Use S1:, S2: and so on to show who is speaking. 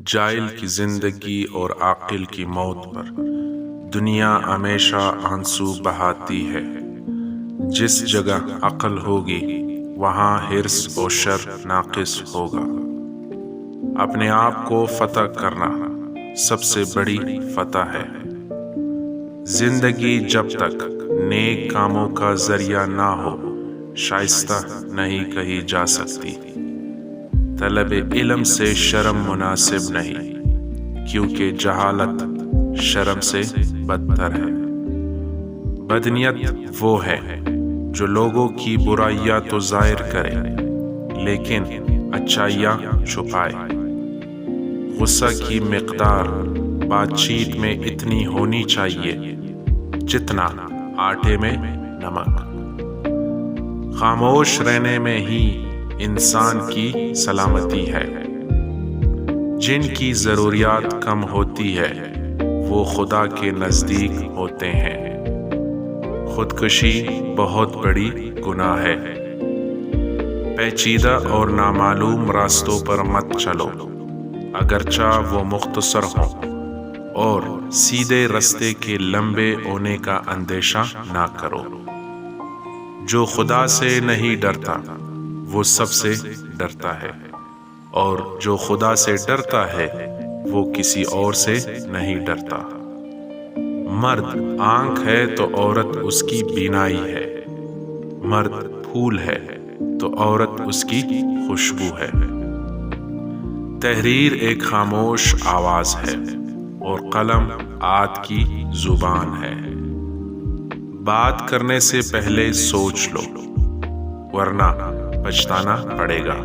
S1: جاہل کی زندگی اور عاقل کی موت پر دنیا ہمیشہ آنسو بہاتی ہے۔ جس جگہ عقل ہوگی وہاں حرص و شر ناقص ہوگا۔ اپنے آپ کو فتح کرنا سب سے بڑی فتح ہے۔ زندگی جب تک نیک کاموں کا ذریعہ نہ ہو شائستہ نہیں کہی جا سکتی۔ طلب علم سے شرم مناسب نہیں، کیونکہ جہالت شرم سے بدتر ہے۔ بدنیت وہ ہے جو لوگوں کی برائیاں تو ظاہر کرے لیکن اچھائیاں چھپائے۔ غصہ کی مقدار بات چیت میں اتنی ہونی چاہیے جتنا آٹے میں نمک۔ خاموش رہنے میں ہی انسان کی سلامتی ہے۔ جن کی ضروریات کم ہوتی ہے وہ خدا کے نزدیک ہوتے ہیں۔ خودکشی بہت بڑی گناہ ہے۔ پیچیدہ اور نامعلوم راستوں پر مت چلو، اگرچہ وہ مختصر ہوں، اور سیدھے راستے کے لمبے ہونے کا اندیشہ نہ کرو۔ جو خدا سے نہیں ڈرتا وہ سب سے ڈرتا ہے، اور جو خدا سے ڈرتا ہے وہ کسی اور سے نہیں ڈرتا۔ مرد آنکھ ہے تو عورت اس کی بینائی ہے، مرد پھول ہے تو عورت اس کی خوشبو ہے۔ تحریر ایک خاموش آواز ہے اور قلم عاد کی زبان ہے۔ بات کرنے سے پہلے سوچ لو، ورنہ پچھتانا پڑے گا۔